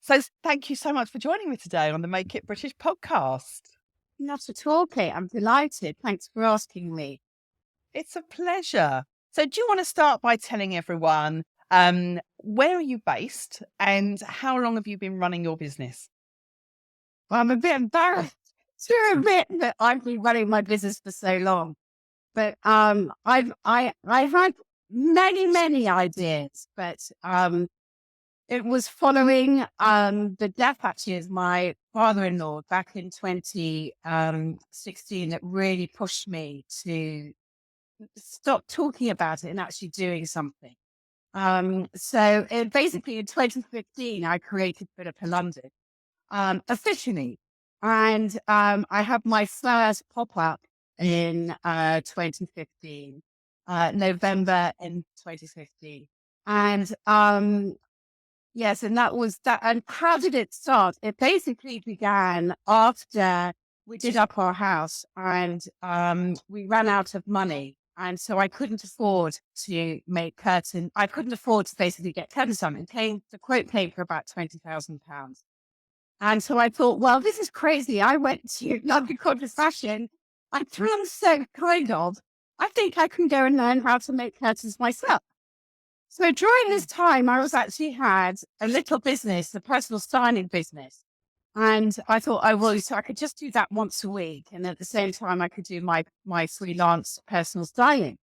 So thank you so much for joining me today on the Make It British podcast. Not at all, Kate. I'm delighted. Thanks for asking me. It's a pleasure. So do you want to start by telling everyone where are you based and how long have you been running your business? Well, I'm a bit embarrassed to admit that I've been running my business for so long, but I had many ideas, but it was following the death actually of my father-in-law back in 2016 that really pushed me to stop talking about it and actually doing something. Basically in 2015, I created Philippa London, officially. And I had my first pop-up in 2015, November in 2015. And yes, and that was that. And how did it start? It basically began after we did up our house and we ran out of money. And so I couldn't afford to make curtains. I couldn't afford to basically get curtains done. The quote came for about £20,000. And so I thought, well, this is crazy. I went to London Corporate Fashion. I planned so kind of. I think I can go and learn how to make curtains myself. So during this time, I was actually had a little business, a personal styling business. And I thought, oh, well, so I could just do that once a week. And at the same time, I could do my freelance personal styling.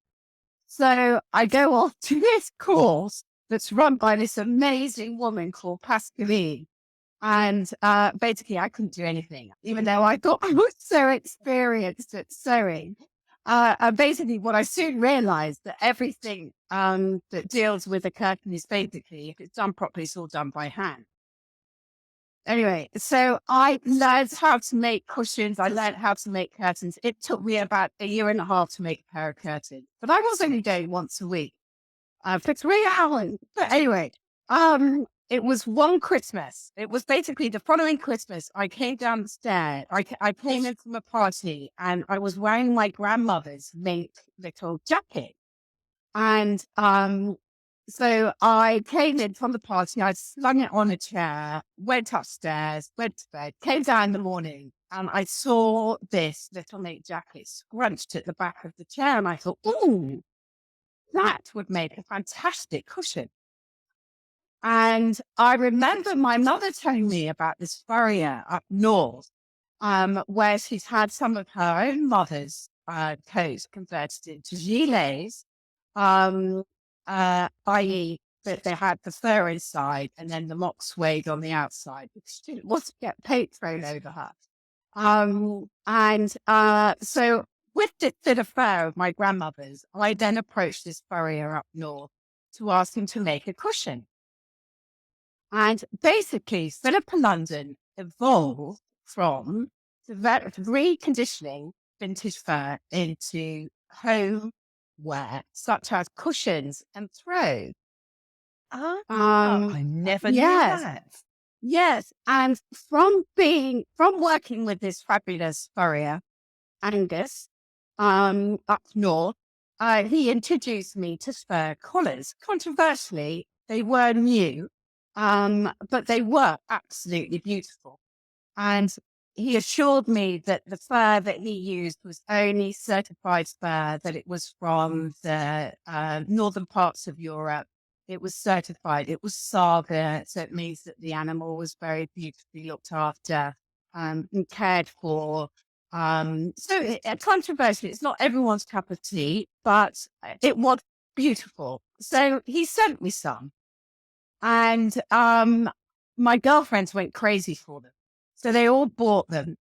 So I go off to this course that's run by this amazing woman called Pascaline. And basically, I couldn't do anything, even though I thought I was so experienced at sewing. And basically, what I soon realized that everything that deals with a curtain is basically, if it's done properly, it's all done by hand. Anyway, so I learned how to make cushions. I learned how to make curtains. It took me about a year and a half to make a pair of curtains, but I was only going once a week for 3 hours. But anyway, it was one Christmas. It was basically the following Christmas. I came down the stairs. I came in from a party and I was wearing my grandmother's mink little jacket. And so I came in from the party. I slung it on a chair, went upstairs, went to bed, came down in the morning, and I saw this little mink jacket scrunched at the back of the chair. And I thought, ooh, that would make a fantastic cushion. And I remember my mother telling me about this furrier up north, where she's had some of her own mother's coats converted into gilets, i.e., that they had the fur inside and then the mock suede on the outside, because she didn't want to get paint thrown over her. So with this bit of fur of my grandmother's, I then approached this furrier up north to ask him to make a cushion. And basically, Philippa London evolved from reconditioning vintage fur into home wear, such as cushions and throws. I never knew Yes, that. yes. And from working with this fabulous furrier, Angus, up north, he introduced me to fur collars. Controversially, they were new. But they were absolutely beautiful. And he assured me that the fur that he used was only certified fur, that it was from the northern parts of Europe. It was certified. It was Saga. So it means that the animal was very beautifully looked after and cared for. Controversially, it's not everyone's cup of tea, but it was beautiful. So he sent me some. And my girlfriends went crazy for them. So they all bought them.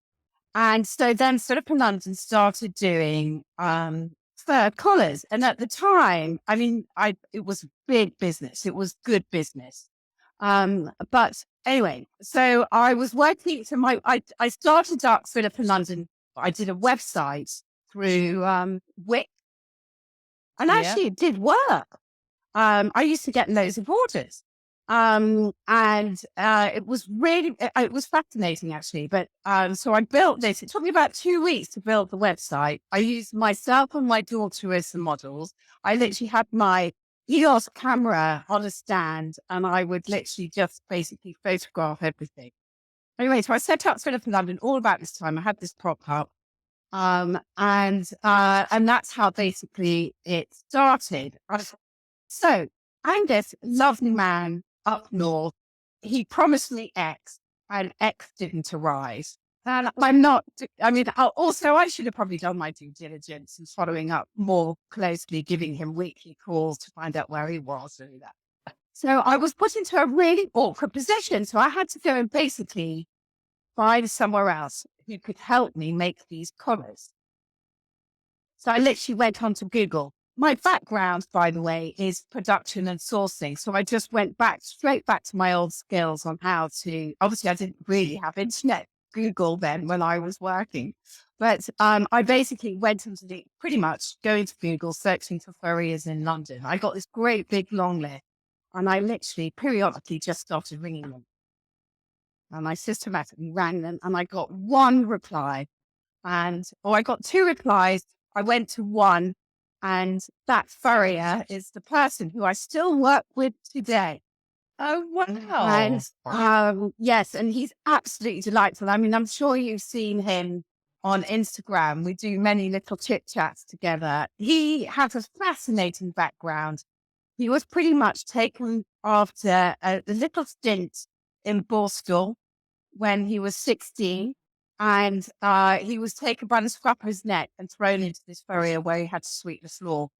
And so then Philippa London started doing fur collars. And at the time, I mean, it was big business. It was good business. But anyway, so I was working to I started up Philippa London. I did a website through Wix. And actually it did work. I used to get loads of orders. It was really, it was fascinating actually. But so I built this. It took me about 2 weeks to build the website. I used myself and my daughter as the models. I literally had my EOS camera on a stand, and I would literally just basically photograph everything. Anyway, so I set up Philippa London all about this time. I had this prop up. And that's how basically it started. So Angus, lovely man up north, he promised me X, and X didn't arise. And I'm not, I mean, also I should have probably done my due diligence and following up more closely, giving him weekly calls to find out where he was and that. So I was put into a really awkward position. So I had to go and basically find somewhere else who could help me make these collars. So I literally went onto Google. My background, by the way, is production and sourcing. So I just went straight back to my old skills on how to, obviously I didn't really have internet Google then when I was working. But I basically went into pretty much going to Google, searching for furriers in London. I got this great big long list, and I literally periodically just started ringing them. And I systematically rang them, and I got one reply. I got two replies. I went to one, and that furrier is the person who I still work with today. Oh, wow. And yes, and he's absolutely delightful. I mean, I'm sure you've seen him on Instagram. We do many little chit chats together. He has a fascinating background. He was pretty much taken after a little stint in Borstal when he was 16. And he was taken by the scruff of his neck and thrown into this furrier where he had to sweep the floor.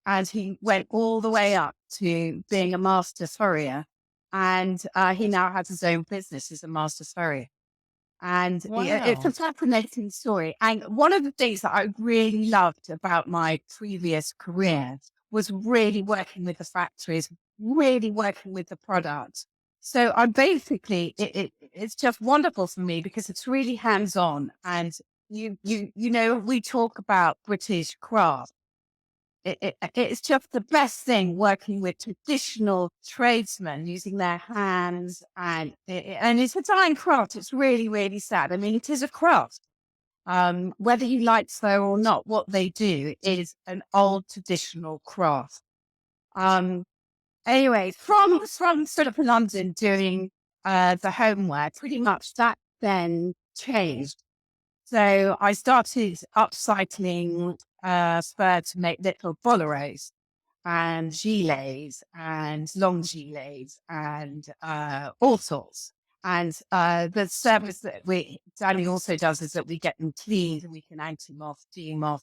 And he went all the way up to being a master furrier. And he now has his own business as a master furrier. And it's a fascinating story. And one of the things that I really loved about my previous career was really working with the factories, really working with the products. So I'm basically, it's just wonderful for me because it's really hands-on. And you know, we talk about British craft. It's just the best thing working with traditional tradesmen using their hands, and it's a dying craft. It's really, really sad. I mean, it is a craft. Whether you like so or not, what they do is an old traditional craft. Anyway, from sort of London doing the homeware, pretty much that then changed. So I started upcycling fur to make little boleros and gilets and long gilets and all sorts. And the service that Danny also does is that we get them cleaned and we can anti moth, de-moth,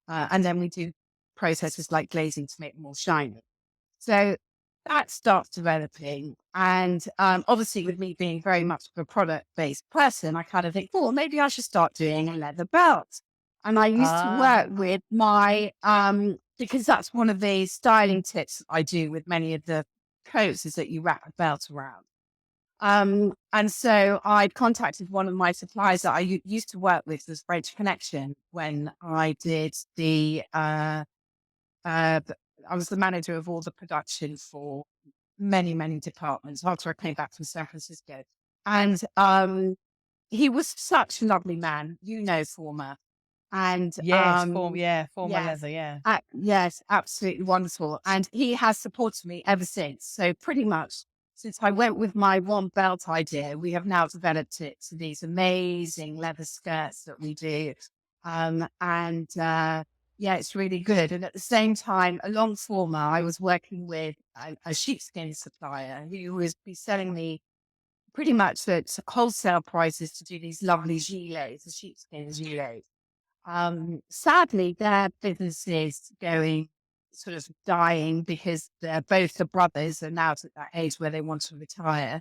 and then we do processes like glazing to make them more shiny. So that starts developing. And obviously, with me being very much of a product based person, I kind of think, oh, maybe I should start doing a leather belt. And I used to work with my, because that's one of the styling tips I do with many of the coats is that you wrap a belt around. And so I contacted one of my suppliers that I used to work with, this French Connection, when I did I was the manager of all the production for many, many departments after I came back from San Francisco. And he was such a lovely man, you know, former. And former yes, leather, yeah. yes, absolutely wonderful. And he has supported me ever since. So pretty much since I went with my one belt idea, we have now developed it to these amazing leather skirts that we do. Yeah, it's really good. And at the same time, along former, I was working with a sheepskin supplier who was selling me pretty much at wholesale prices to do these lovely gilets, the sheepskin gilets. Sadly, their business is going sort of dying because both the brothers are now at that age where they want to retire.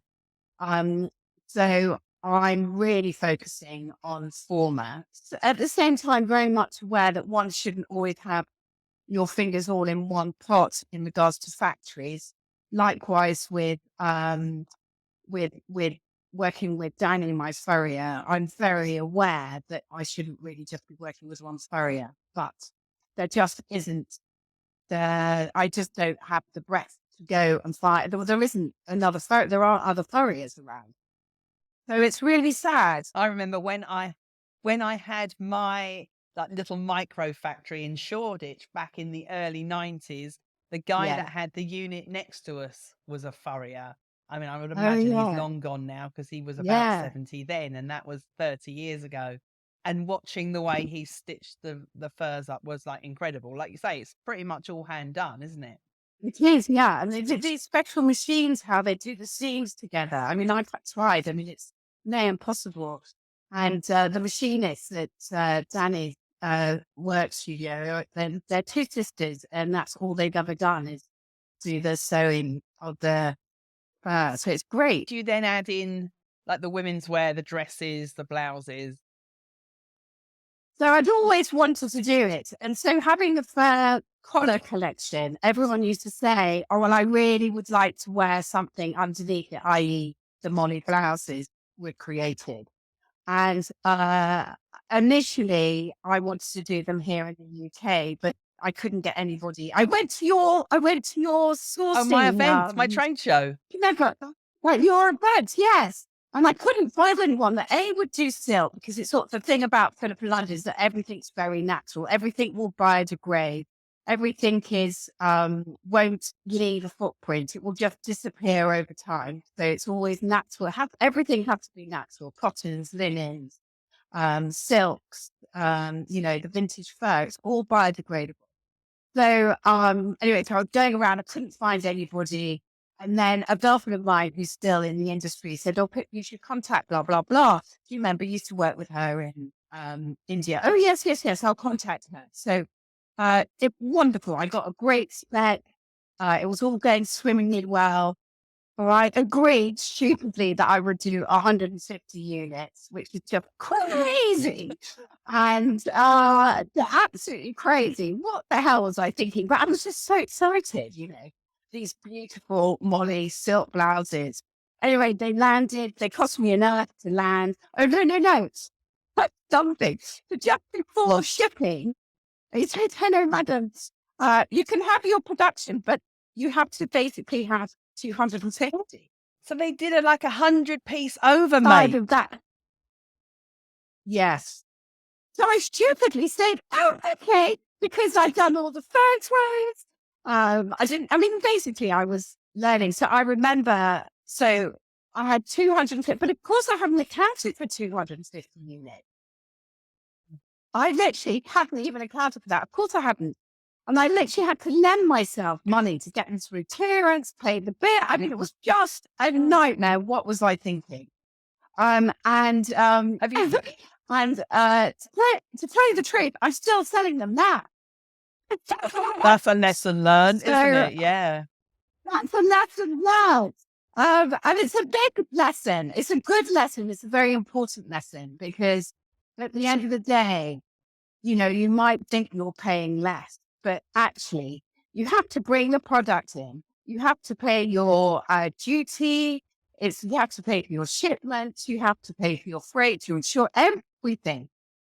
So I'm really focusing on former. So at the same time, very much aware that one shouldn't always have your fingers all in one pot in regards to factories. Likewise with working with Danny, my furrier, I'm very aware that I shouldn't really just be working with one furrier, but there just isn't I just don't have the breath to go and fight. There isn't another furrier. There are other furriers around. So it's really sad. I remember when I had my little micro factory in Shoreditch back in the early 90s, The guy Yeah. that had the unit next to us was a furrier. I mean, I would Oh, imagine he's yeah. long gone now because he was about Yeah. 70 then, and that was 30 years ago. And watching the way he stitched the furs up was like incredible. Like you say, it's pretty much all hand done, isn't it? It is, yeah. And these special machines, how they do the seams together. I mean, I've tried. I mean, it's near impossible. And the machinists that Danny work studio, they're two sisters, and that's all they've ever done is do the sewing of the fur. So it's great. Do you then add in like the women's wear, the dresses, the blouses? So I'd always wanted to do it. And so having the fur collar collection, everyone used to say, oh, well, I really would like to wear something underneath it, i.e. the Molly blouses were created. And initially I wanted to do them here in the UK, but I couldn't get anybody. I went to your Oh, my sourcing, event, my trade show. remember, right, your event, yes. And I couldn't find anyone that would do silk, because it's sort of the thing about Philippa London is that everything's very natural. Everything will biodegrade. Everything is won't leave a footprint. It will just disappear over time. So it's always natural. Everything has to be natural. Cottons, linens, silks, the vintage fur. It's all biodegradable. So anyway, so I was going around. I couldn't find anybody. And then a girlfriend of mine who's still in the industry said, oh, Pip, you should contact blah, blah, blah. Do you remember? Used to work with her in India. Oh, yes, yes, yes. I'll contact her. So it's wonderful. I got a great spec. It was all going swimmingly well. I agreed stupidly that I would do 150 units, which is just crazy. And absolutely crazy. What the hell was I thinking? But I was just so excited, these beautiful Molly silk blouses. Anyway, they landed. They cost me an earth to land. Oh, no, no, no. It's like something. So just before shipping, they said, hello, madam. You can have your production, but you have to basically have 250. So they did it like 100-piece over, Side mate. of that. Yes. So I stupidly said, oh, okay, because I'd done all the first ones. Basically I was learning. So I remember, so I had 250, but of course I haven't accounted for 250 units. I literally hadn't even accounted for that. Of course I hadn't. And I literally had to lend myself money to get them through clearance, pay the bit. I mean, it was just a nightmare. What was I thinking? Have you? And to tell you the truth, I'm still selling them now. That's a lesson learned, isn't it? Yeah. That's a lesson learned. And it's a big lesson. It's a good lesson. It's a very important lesson, because at the end of the day, you might think you're paying less, but actually you have to bring the product in. You have to pay your duty. You have to pay for your shipments. You have to pay for your freight to insure everything.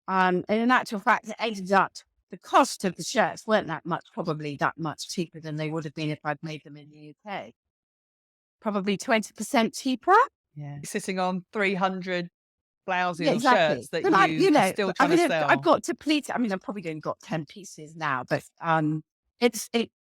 And in actual fact, it ended up, the cost of the shirts weren't probably that much cheaper than they would have been if I'd made them in the UK. Probably 20% cheaper. Yeah. Sitting on 300 blouses Yeah, or exactly. shirts that But are still trying to sell. I've got depleted. I mean, I've probably only got 10 pieces now, but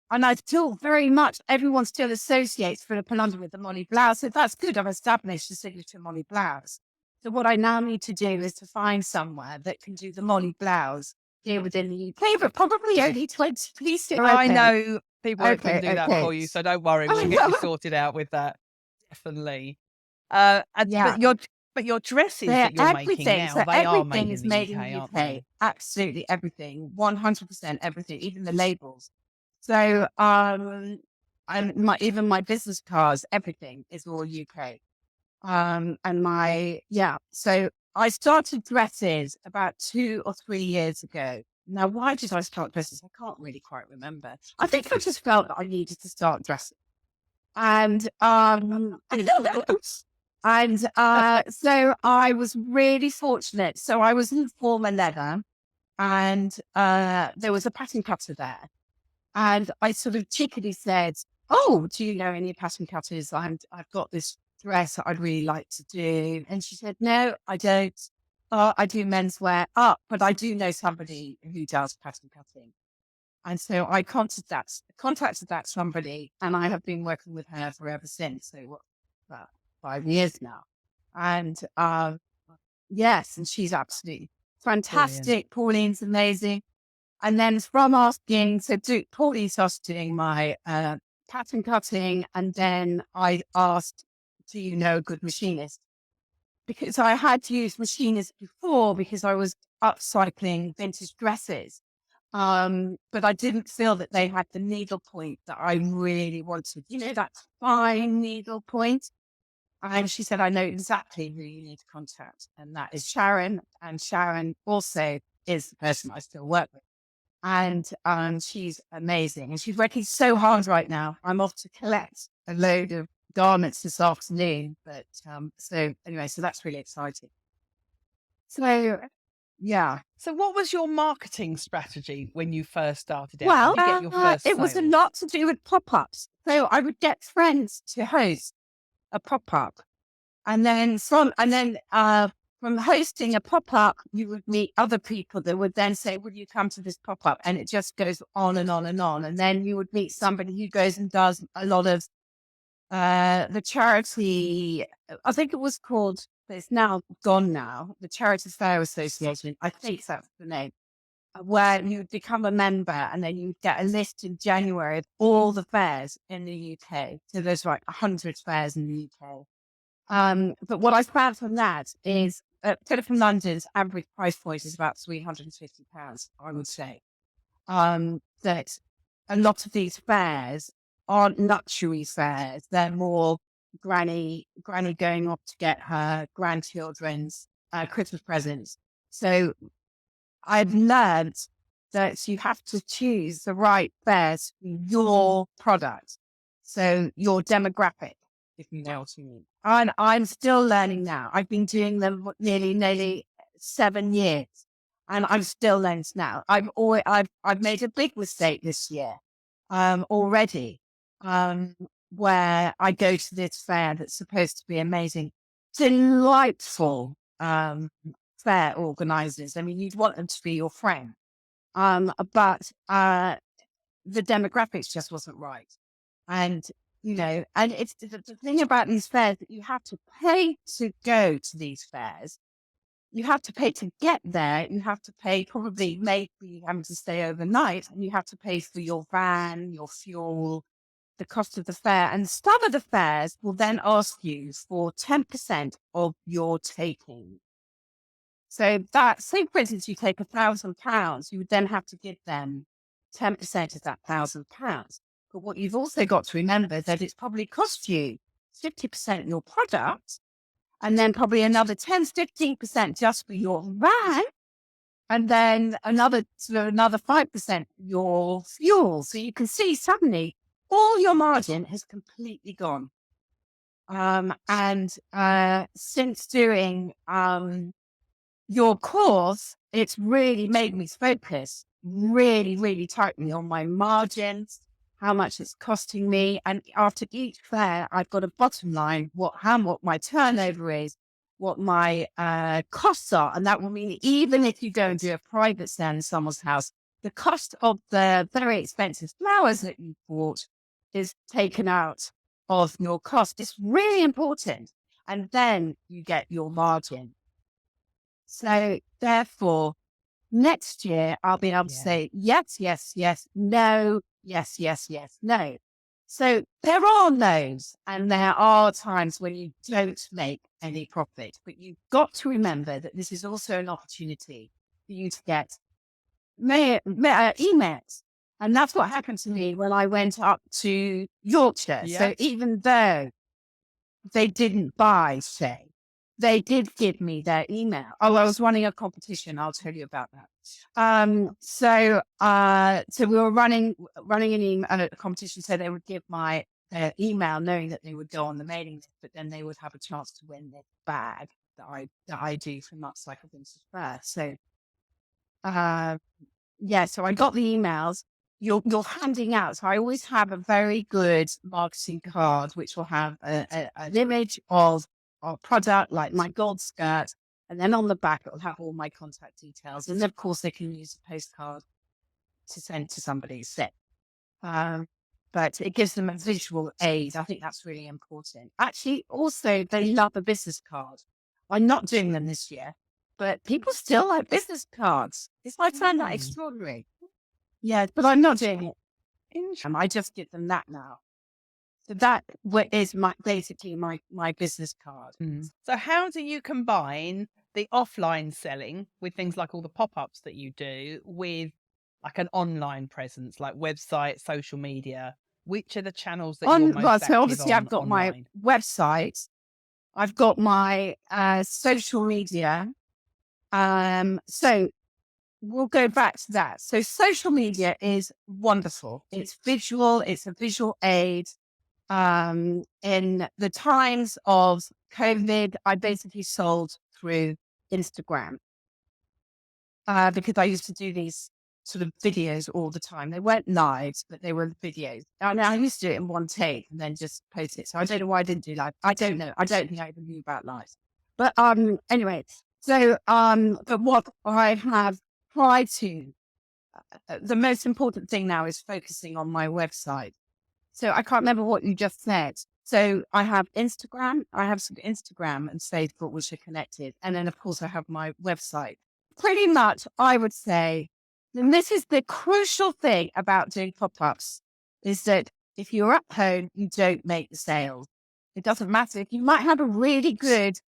and I still very much, everyone still associates Philippa London with the Molly blouse. So that's good. I've established the signature Molly blouse. So what I now need to do is to find somewhere that can do the Molly blouse here within the UK, but probably only 20 pieces. I know people that can do that for you, so don't worry. We'll get you sorted out with that. Definitely. Yeah. But your dresses that you're making now, so they are everything made is in the made UK, in the aren't UK. they? Absolutely everything, 100% everything, even the labels. So, even my business cards, everything is all UK. So I started dresses about 2 or 3 years ago. Now, why did I start dresses? I can't really quite remember. I think I just felt that I needed to start dressing. And so I was really fortunate. So I was in former leather, and there was a pattern cutter there. And I sort of cheekily said, oh, do you know any pattern cutters? I've got this dress that I'd really like to do. And she said, no, I don't. I do menswear. But I do know somebody who does pattern cutting. And so I contacted that somebody, and I have been working with her for ever since. So what, about 5 years now. And yes, and she's absolutely Brilliant. fantastic. Pauline's amazing. And then from asking, so Pauline started doing my pattern cutting, and then I asked, do you know a good machinist? Because I had used machinists before because I was upcycling vintage dresses. But I didn't feel that they had the needle point that I really wanted. You know, that fine needle point. And she said, I know exactly who you need to contact. And that is Sharon. And Sharon also is the person I still work with. And she's amazing. And she's working so hard right now. I'm off to collect a load of garments this afternoon. But so anyway, so that's really exciting. So yeah. So what was your marketing strategy when you first started out? How Well, did you get your first it was a sales? lot to do with pop-ups. So I would get friends to host a pop-up. And then from hosting a pop-up, you would meet other people that would then say, would you come to this pop-up? And it just goes on and on and on. And then you would meet somebody who goes and does a lot of the charity, I think it was called, but it's now gone now, the Charity Fair Association. I think that's the name, where you become a member and then you get a list in January of all the fairs in the UK. So there's like 100 fairs in the UK. But what I found from that is Philippa London's average price point is about £350, I would say. That a lot of these fairs aren't luxury fairs. They're more granny going off to get her grandchildren's Christmas presents. So I've learned that you have to choose the right fairs for your product. So your demographic, if you know what I mean. And I'm still learning now. I've been doing them nearly 7 years, and I'm still learning now. I've made a big mistake this year, already, where I go to this fair that's supposed to be amazing, delightful, fair organizers. I mean, you'd want them to be your friend, but the demographics just wasn't right. And and it's the thing about these fairs that you have to pay to go to these fairs. You have to pay to get there. You have to pay probably maybe having to stay overnight, and you have to pay for your van, your fuel, the cost of the fair. And some of the fairs will then ask you for 10% of your taking. So that, say for instance, you take £1,000, you would then have to give them 10% of that £1,000. But what you've also got to remember is that it's probably cost you 50% of your product, and then probably another 10-15% just for your van, and then another 5% your fuel. So you can see suddenly all your margin has completely gone. And since doing your course, it's really made me focus really, really tightly on my margins, how much it's costing me. And after each fair, I've got a bottom line, what my turnover is, what my costs are. And that will mean even if you go and do a private sale in someone's house, the cost of the very expensive flowers that you bought is taken out of your cost. It's really important. And then you get your margin. So therefore, next year I'll be able to say yes, yes, yes, no, yes, yes, yes, no. So there are no's, and there are times when you don't make any profit, but you've got to remember that this is also an opportunity for you to get emails. And that's what happened to me when I went up to Yorkshire. Yeah. So even though they didn't buy, say, they did give me their email. Oh, I was running a competition. I'll tell you about that. So we were running a competition, so they would give my email, knowing that they would go on the mailing list, but then they would have a chance to win this bag that I do from Upcycle Vintage Fair. So so I got the emails. You're handing out. So I always have a very good marketing card, which will have an image of our product, like my gold skirt. And then on the back, it will have all my contact details. And of course, they can use a postcard. to send to somebody sick. But it gives them a visual aid. I think that's really important. Actually, also, they love a business card. I'm not doing them this year, but people still like business cards. I find that extraordinary. Yeah, but I'm not doing it. I just give them that now. So that is basically my business card. So how do you combine the offline selling with things like all the pop-ups that you do with like an online presence, like website, social media? Which are the channels that you're most active So obviously on I've got online? my website. I've got my social media. So we'll go back to that. So social media is wonderful. It's visual. It's a visual aid. In the times of COVID, I basically sold through Instagram because I used to do these sort of videos all the time. They weren't live, but they were videos. And I used to do it in one take and then just post it. So I don't know why I didn't do live. I don't know. I don't think I even knew about live. But anyway, so but what I have tried to, the most important thing now is focusing on my website. So I can't remember what you just said. So I have Instagram. I have some Instagram and Facebook, which are connected. And then, of course, I have my website. Pretty much, I would say, and this is the crucial thing about doing pop-ups, is that if you're at home, you don't make the sales. It doesn't matter. You might have a really good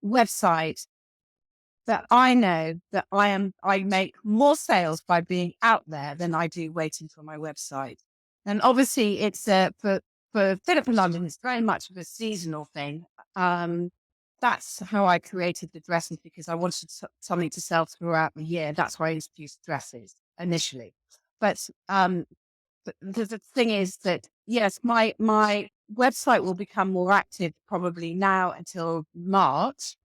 website, that I know that I make more sales by being out there than I do waiting for my website. And obviously it's for Philippa London, it's very much of a seasonal thing. That's how I created the dresses, because I wanted something to sell throughout the year. That's why I introduced dresses initially. But the thing is that, yes, my website will become more active probably now until March.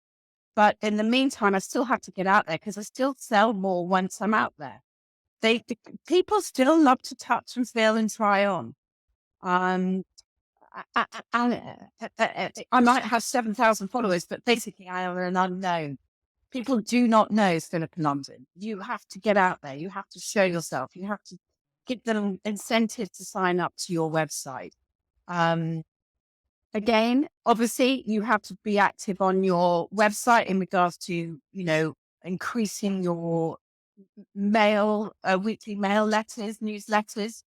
But in the meantime, I still have to get out there because I still sell more once I'm out there. People still love to touch and feel and try on. I might have 7,000 followers, but basically I am an unknown. People do not know Philippa London. You have to get out there. You have to show yourself. You have to give them incentive to sign up to your website. Again, obviously, you have to be active on your website in regards to, increasing your weekly mail letters, newsletters.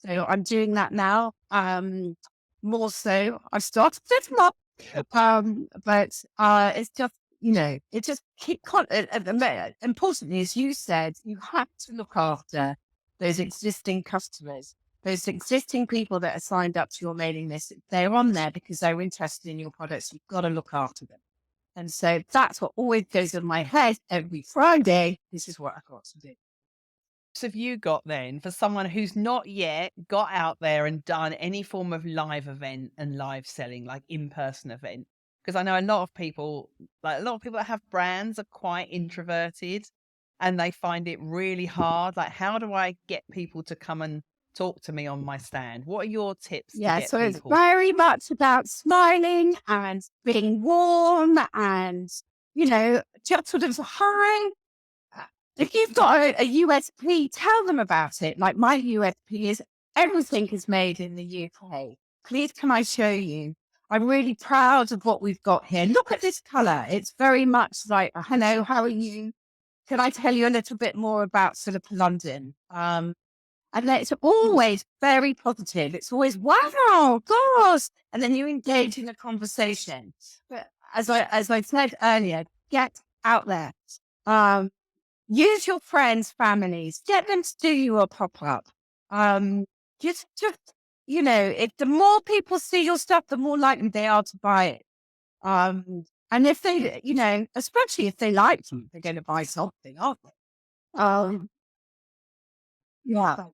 So I'm doing that now. More so, I've started this up. But it's just, it just importantly, as you said, you have to look after those existing customers. Those existing people that are signed up to your mailing list, they're on there because they're interested in your products. You've got to look after them. And so that's what always goes in my head every Friday. This is what I've got to do. So have you got then for someone who's not yet got out there and done any form of live event and live selling, like in-person event? Because I know a lot of people that have brands are quite introverted and they find it really hard. Like, how do I get people to come and talk to me on my stand? What are your tips? Yeah, to get so people? It's very much about smiling and being warm and, just sort of hi. If you've got a USP, tell them about it. Like my USP is everything is made in the UK. Please, can I show you? I'm really proud of what we've got here. Look at this colour. It's very much like, hello, how are you? Can I tell you a little bit more about Philippa London? And then it's always very positive. It's always, wow, gosh. And then you engage in a conversation. But as I said earlier, get out there. Use your friends, families, get them to do you a pop-up. Just, if the more people see your stuff, the more likely they are to buy it. And if they, especially if they like you, they're going to buy something, aren't they? Yeah.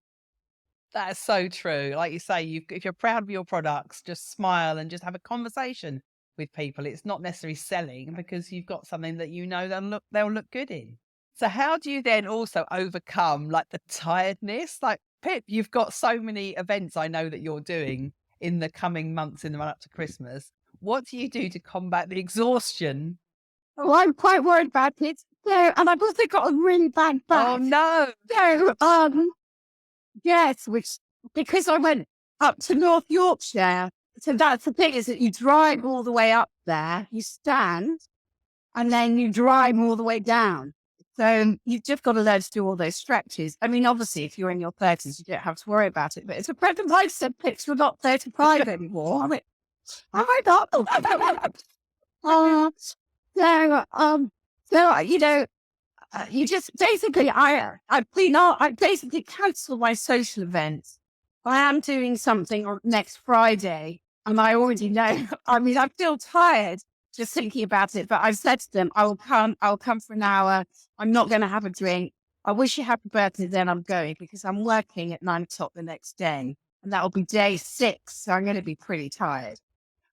That's so true. Like you say, if you're proud of your products, just smile and just have a conversation with people. It's not necessarily selling because you've got something that they'll look good in. So how do you then also overcome like the tiredness? Like Pip, you've got so many events I know that you're doing in the coming months in the run up to Christmas. What do you do to combat the exhaustion? Oh, I'm quite worried about it. So, and I've also got a really bad back. Oh no. So, Yes, which, because I went up to North Yorkshire. So that's the thing, is that you drive all the way up there, you stand, and then you drive all the way down. So you've just got to learn to do all those stretches. I mean, obviously, if you're in your 30s, you don't have to worry about it. But it's a friend of mine said, "Pix, you're not 35 anymore." I went, "Am I not?" uh, so, you know, you just basically, I basically cancel my social events. I am doing something on next Friday, and I already know. I mean, I feel tired just thinking about it, but I've said to them, I'll come for an hour. I'm not going to have a drink. I wish you happy birthday, then I'm going, because I'm working at 9 o'clock the next day, and that will be day 6. So I'm going to be pretty tired.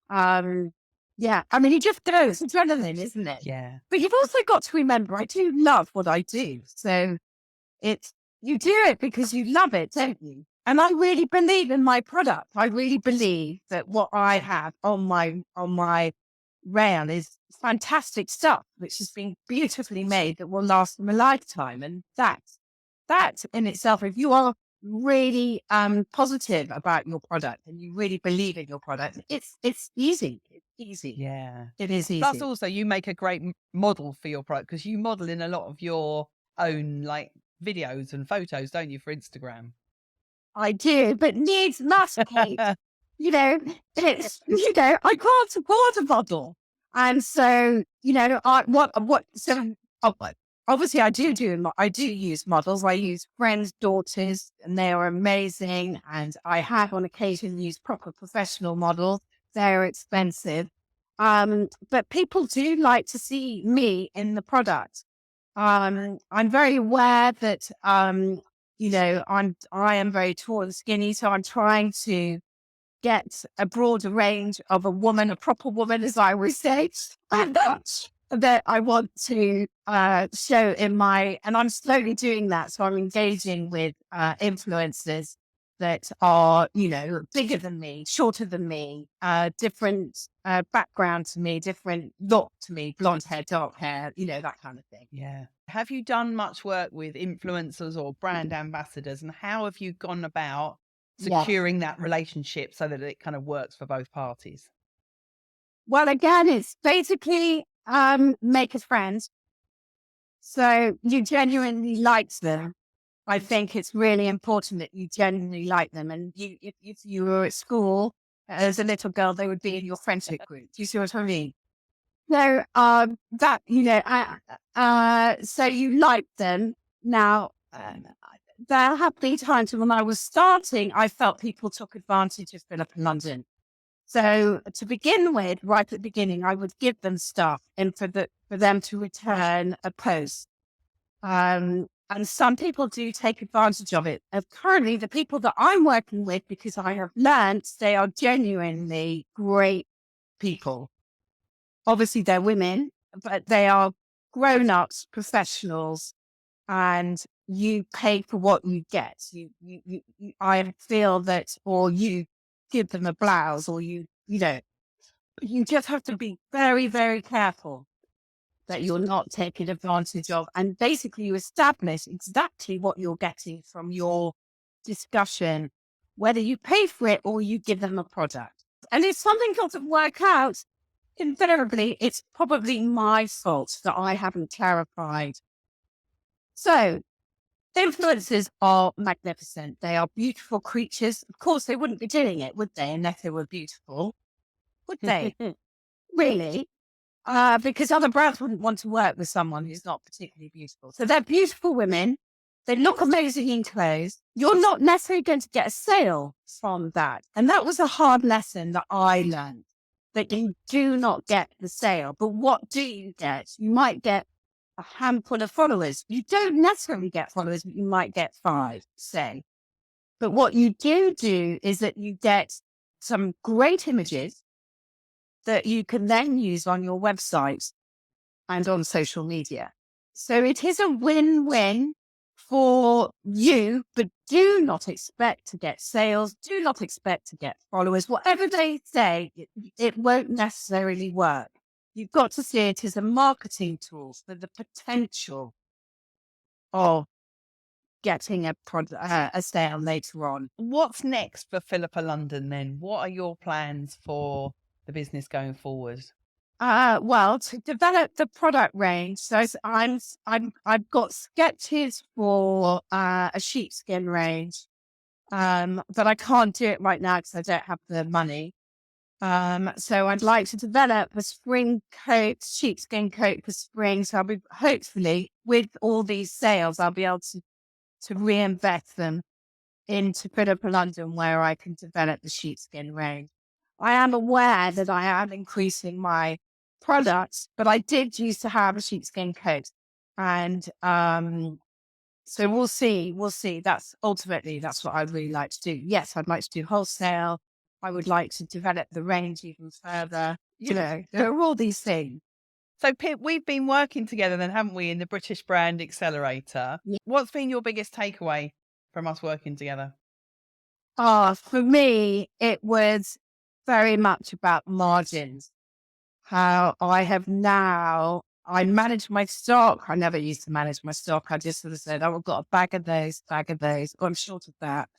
Yeah, I mean, it just goes, it's adrenaline, isn't it? Yeah. But you've also got to remember, I do love what I do. So it's, you do it because you love it, don't you? And I really believe in my product. I really believe that what I have on my rail is fantastic stuff, which has been beautifully made, that will last them a lifetime. And that in itself, if you are really positive about your product and you really believe in your product, it's easy. It's easy. Yeah. It is easy. Plus, also, you make a great model for your product, because you model in a lot of your own like videos and photos, don't you, for Instagram? I do, but needs must, Kate. You know, it's, I can't afford a model. And so, so oh, obviously I do use models. I use friends' daughters, and they are amazing. And I have on occasion used proper professional models. They're expensive. But people do like to see me in the product. I'm very aware that, I am very tall and skinny, so I'm trying to get a broader range of a proper woman, as I always say, and that I want to show and I'm slowly doing that. So I'm engaging with influencers that are, bigger than me, shorter than me, different background to me, different look to me, blonde hair, dark hair, that kind of thing. Yeah. Have you done much work with influencers or brand ambassadors, and how have you gone about securing that relationship so that it kind of works for both parties? Well, again, it's basically make a friend. So you genuinely like them. I think it's really important that you genuinely like them. And if you were at school as a little girl, they would be in your friendship group. Do you see what I mean? So so you like them. Now, there have been times when I was starting, I felt people took advantage of Philippa London. So to begin with, right at the beginning, I would give them stuff and for them to return a post. And some people do take advantage of it. Currently, the people that I'm working with, because I have learned, they are genuinely great people. Obviously, they're women, but they are grown-ups, professionals, and you pay for what you get. I feel that, or you give them a blouse, or you just have to be very, very careful that you're not taken advantage of. And basically, you establish exactly what you're getting from your discussion, whether you pay for it or you give them a product. And if something doesn't work out, invariably, it's probably my fault that I haven't clarified. So, influencers are magnificent. They are beautiful creatures. Of course, they wouldn't be doing it, would they, unless they were beautiful? Would they? Really? Because other brands wouldn't want to work with someone who's not particularly beautiful. So they're beautiful women. They look amazing in clothes. You're not necessarily going to get a sale from that. And that was a hard lesson that I learned, that you do not get the sale. But what do you get? You might get a handful of followers. You don't necessarily get followers, but you might get 5, say. But what you do is that you get some great images that you can then use on your website and on social media. So it is a win-win for you, but do not expect to get sales. Do not expect to get followers. Whatever they say, it won't necessarily work. You've got to see it as a marketing tool for the potential of getting a sale later on. What's next for Philippa London then? What are your plans for the business going forward? Well, to develop the product range, so I've got sketches for a sheepskin range, but I can't do it right now because I don't have the money. So I'd like to develop a spring coat, sheepskin coat for spring. So I'll be hopefully with all these sales, I'll be able to reinvest them into Philippa London where I can develop the sheepskin range. I am aware that I am increasing my products, but I did used to have a sheepskin coat. And so we'll see. We'll see. That's ultimately, that's what I'd really like to do. Yes, I'd like to do wholesale. I would like to develop the range even further. You know, there are all these things. So, Pip, we've been working together then, haven't we, in the British Brand Accelerator? Yeah. What's been your biggest takeaway from us working together? For me, it was very much about margins. How I have now, I manage my stock. I never used to manage my stock. I just sort of said, oh, I've got a bag of those. Oh, I'm short of that.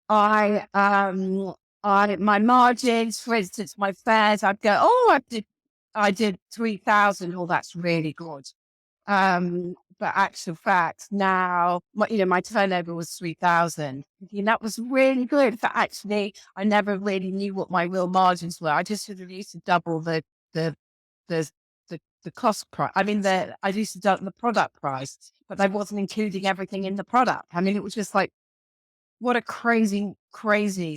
My margins, for instance, my fares, I'd go, oh, I did 3,000. Oh, that's really good. But actual fact, now, my turnover was 3,000. That was really good. But actually, I never really knew what my real margins were. I just sort of used to double the cost price. I mean, I used to double the product price, but I wasn't including everything in the product. I mean, it was just like, what a crazy.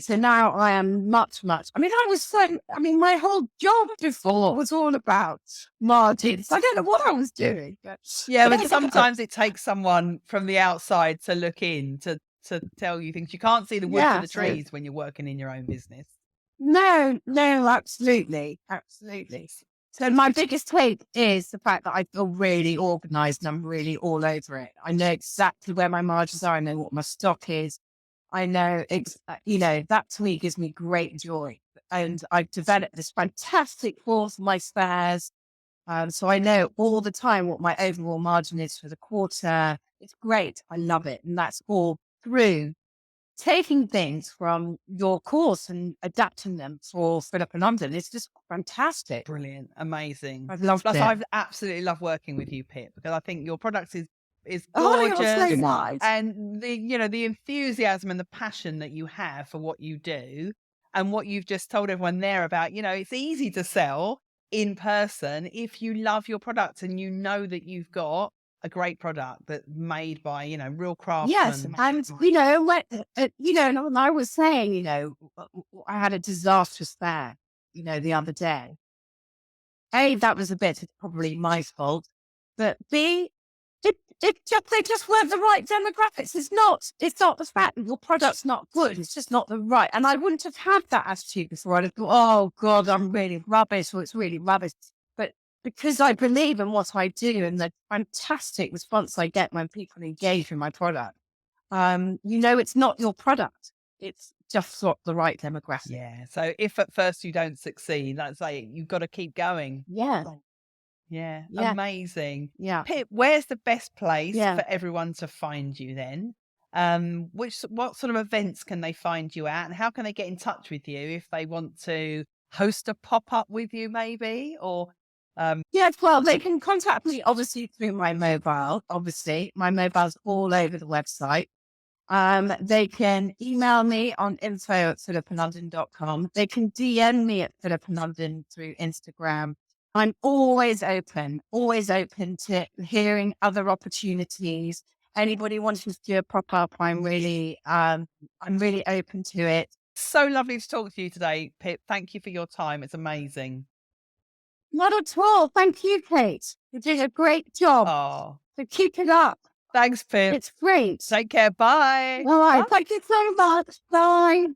So now I am much. I mean, my whole job before was all about margins. I don't know what I was doing. But sometimes it takes someone from the outside to look in to tell you things. You can't see the wood for the trees when you're working in your own business. No, absolutely. So my biggest take is the fact that I feel really organized and I'm really all over it. I know exactly where my margins are. I know what my stock is. I know, that to me gives me great joy. And I've developed this fantastic force for my spares. So I know all the time what my overall margin is for the quarter. It's great. I love it. And that's all through taking things from your course and adapting them for Philippa London. It's just fantastic. Brilliant. Amazing. I've loved it. I've absolutely loved working with you, Pip, because I think your products is Oh, gorgeous. you're so nice. And the enthusiasm and the passion that you have for what you do and what you've just told everyone there about, it's easy to sell in person if you love your product and you know that you've got a great product that's made by, real craftsmen. Yes. And, and I was saying, I had a disastrous fair, the other day. A, that was a bit probably my fault, but B, they just weren't the right demographics. It's not the fact that your product's not good. It's just not the right. And I wouldn't have had that attitude before. I'd have thought, oh God, I'm really rubbish, or it's really rubbish. But because I believe in what I do and the fantastic response I get when people engage with my product, it's not your product. It's just not the right demographic. Yeah. So if at first you don't succeed, let's say you've got to keep going. Yeah. Yeah. Amazing. Yeah. Pip, where's the best place for everyone to find you then? What sort of events can they find you at, and how can they get in touch with you if they want to host a pop-up with you maybe, or well, they can contact me obviously through my mobile. Obviously, my mobile's all over the website. They can email me on info@philippalondon.com. They can DM me at Philippa London through Instagram. I'm always open to hearing other opportunities. Anybody wanting to do a pop-up, I'm really open to it. So lovely to talk to you today, Pip. Thank you for your time. It's amazing. Not at all. Thank you, Kate. You did a great job. Oh, So keep it up. Thanks, Pip. It's great. Take care. Bye. All right. Thank you so much. Bye.